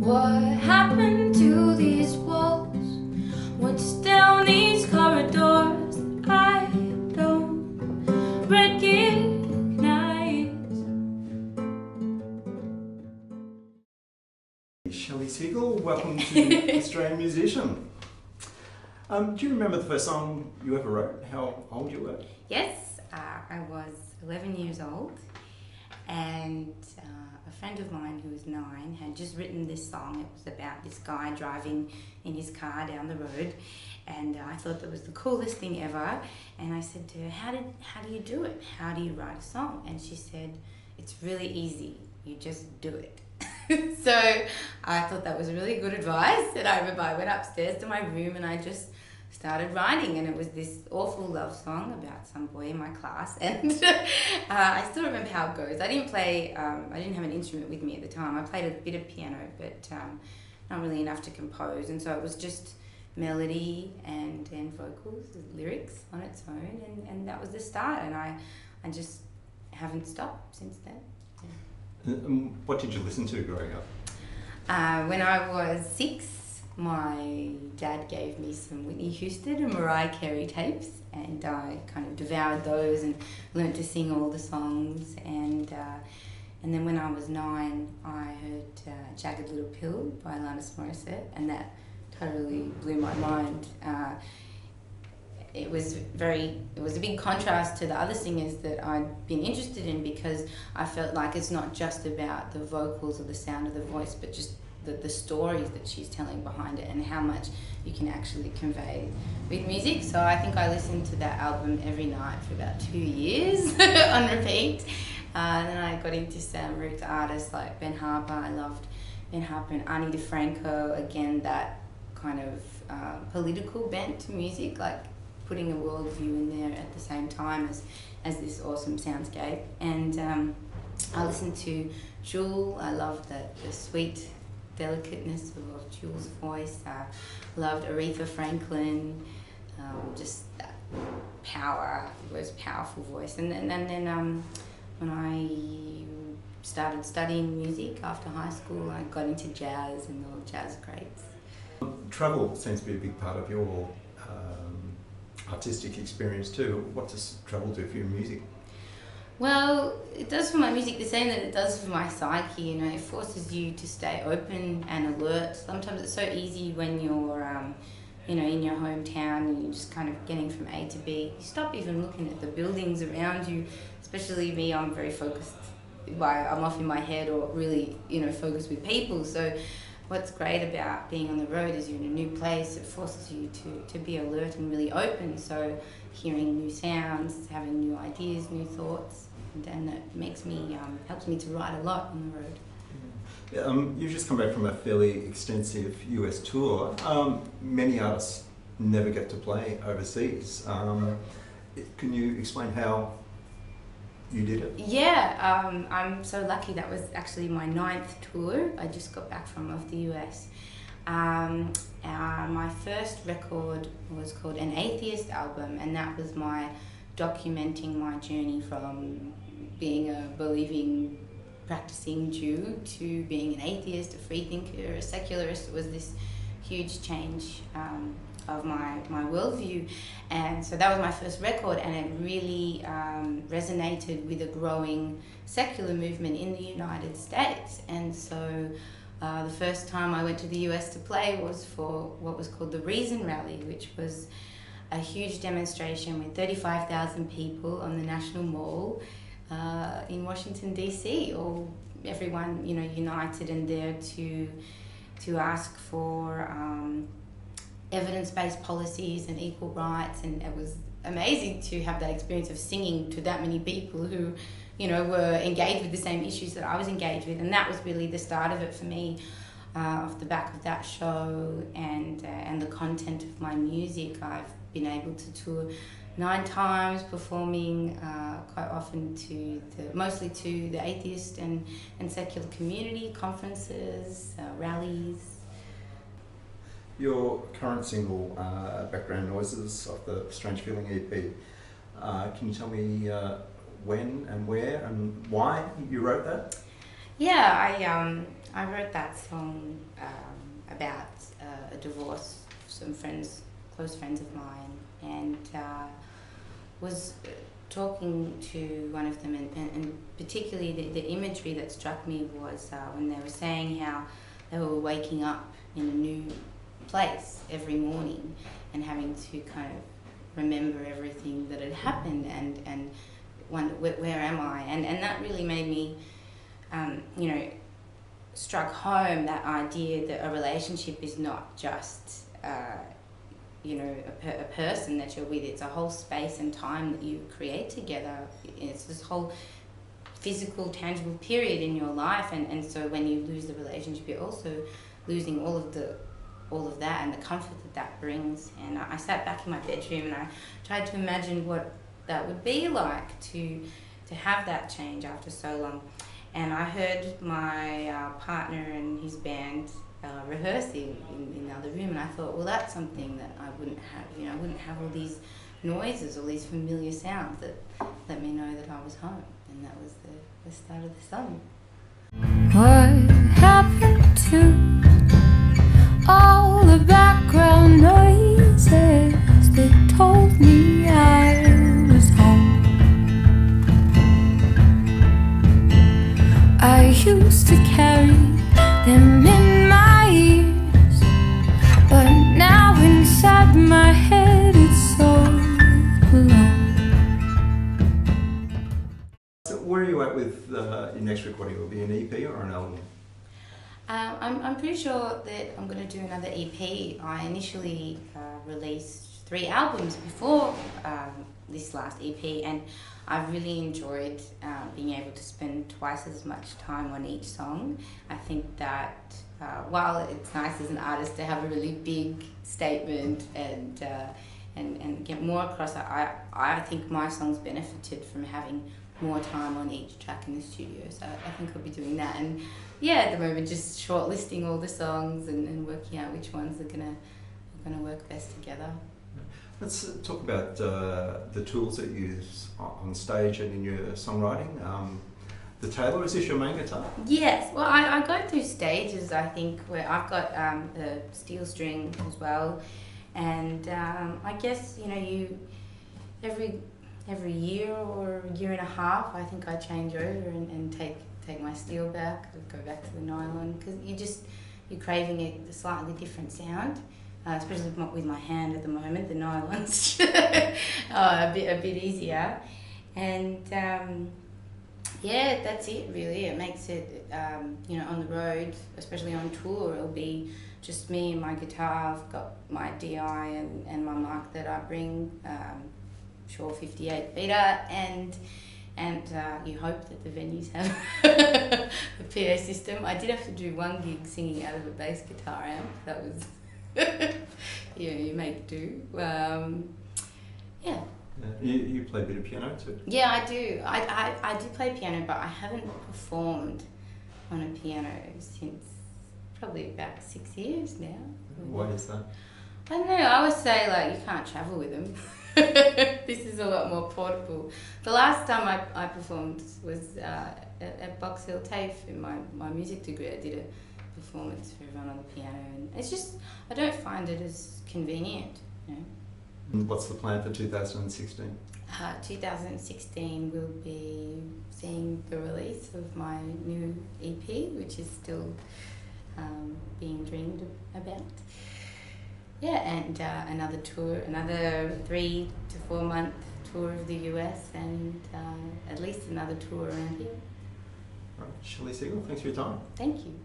What happened to these walls? What's down these corridors I don't recognize? Shelley Segal, welcome to Australian Musician. Do you remember the first song you ever wrote? How old you were? Yes, I was 11 years old, and a friend of mine who was 9 had just written this song. It was about this guy driving in his car down the road, and I thought that was the coolest thing ever. And I said to her, how do you do it? How do you write a song? And she said, it's really easy. You just do it. So I thought that was really good advice, and I remember I went upstairs to my room and I just started writing, and it was this awful love song about some boy in my class, and I still remember how it goes. I didn't have an instrument with me at the time. I played a bit of piano, but not really enough to compose, and so it was just melody and vocals, lyrics on its own, and that was the start, and I just haven't stopped since then. Yeah. What did you listen to growing up? When I was 6, my dad gave me some Whitney Houston and Mariah Carey tapes, and I kind of devoured those and learnt to sing all the songs. And then when I was 9, I heard Jagged Little Pill by Alanis Morissette, and that totally blew my mind. It was a big contrast to the other singers that I'd been interested in, because I felt like it's not just about the vocals or the sound of the voice, but just the stories that she's telling behind it and how much you can actually convey with music. So I think I listened to that album every night for about 2 years on repeat. Then I got into some roots artists like Ben Harper. I loved Ben Harper and Ani DeFranco. Again, that kind of political bent to music, like putting a worldview in there at the same time as this awesome soundscape. And I listened to Jewel. I loved the sweet delicateness of Jewel's voice. I loved Aretha Franklin, just that power, it was powerful voice. And then when I started studying music after high school, I got into jazz and all jazz greats. Travel seems to be a big part of your artistic experience too. What does travel do for your music? Well, it does for my music the same that it does for my psyche. You know, it forces you to stay open and alert. Sometimes it's so easy when you're, in your hometown and you're just kind of getting from A to B. You stop even looking at the buildings around you. Especially me, I'm very focused. I'm off in my head, or really, focused with people. So what's great about being on the road is you're in a new place. It forces you to be alert and really open. So hearing new sounds, having new ideas, new thoughts, and that helps me to write a lot on the road. Yeah, you've just come back from a fairly extensive US tour. Many artists never get to play overseas. Can you explain how you did it? Yeah, I'm so lucky. That was actually my 9th tour. I just got back of the US. My first record was called An Atheist Album, and that was my documenting my journey from being a believing, practicing Jew to being an atheist, a free thinker, a secularist. It was this huge change of my worldview, and so that was my first record, and it really resonated with a growing secular movement in the United States. And so the first time I went to the US to play was for what was called the Reason Rally, which was a huge demonstration with 35,000 people on the National Mall in Washington, D.C. Everyone, united and there to ask for evidence-based policies and equal rights. And it was amazing to have that experience of singing to that many people who, were engaged with the same issues that I was engaged with. And that was really the start of it for me. Off the back of that show and the content of my music, I've been able to tour 9 times, performing quite often mostly to the atheist and secular community, conferences, rallies. Your current single, Background Noises, of the Strange Feeling EP, can you tell me when and where and why you wrote that? Yeah, I wrote that song about a divorce, some friends, close friends of mine, and was talking to one of them, and particularly the imagery that struck me was when they were saying how they were waking up in a new place every morning and having to kind of remember everything that had happened and wonder, where am I? And that really made me, struck home that idea that a relationship is not just, a person that you're with. It's a whole space and time that you create together. It's this whole physical, tangible period in your life, and so when you lose the relationship, you're also losing all of that and the comfort that brings. And I sat back in my bedroom and I tried to imagine what that would be like to have that change after so long. And I heard my partner and his band rehearsing in the other room, and I thought, well, that's something that I wouldn't have. I wouldn't have all these noises, all these familiar sounds that let me know that I was home. And that was the start of the song. What happened to all the background noises that told me I was home? I used to carry them in my ears, but now inside my head it's so alone. So where are you at with your next recording? Will it be an EP or an album? I'm pretty sure that I'm going to do another EP. I initially released 3 albums before this last EP, and I've really enjoyed being able to spend twice as much time on each song. I think that while it's nice as an artist to have a really big statement and get more across, I think my songs benefited from having more time on each track in the studio, so I think I'll be doing that. And yeah, at the moment just shortlisting all the songs and working out which ones are gonna work best together. Let's talk about the tools that you use on stage and in your songwriting. The Taylor, is this your main guitar? Yes, well I go through stages, I think, where I've got the steel string as well, and I guess you every year or a year and a half, I think I change over and take my steel back, go back to the nylon, because you're craving a slightly different sound, especially with my hand at the moment. The nylon's a bit easier, and that's it really. It makes it on the road, especially on tour, it'll be just me and my guitar. I've got my DI and my mic that I bring. Sure, 58 beater, and you hope that the venues have a PA system. I did have to do one gig singing out of a bass guitar amp. That was you make do. You play a bit of piano too? Yeah, I do. I do play piano, but I haven't performed on a piano since probably about 6 years now. Why is that? I don't know. I always say you can't travel with them. This is a lot more portable. The last time I performed was at Box Hill TAFE in my music degree. I did a performance for everyone on the piano, and it's just, I don't find it as convenient. And what's the plan for 2016? 2016 we'll be seeing the release of my new EP, which is still being dreamed about. Yeah, and another tour, another 3 to 4 month tour of the US, and at least another tour around here. Right. Shelley Segal, thanks for your time. Thank you.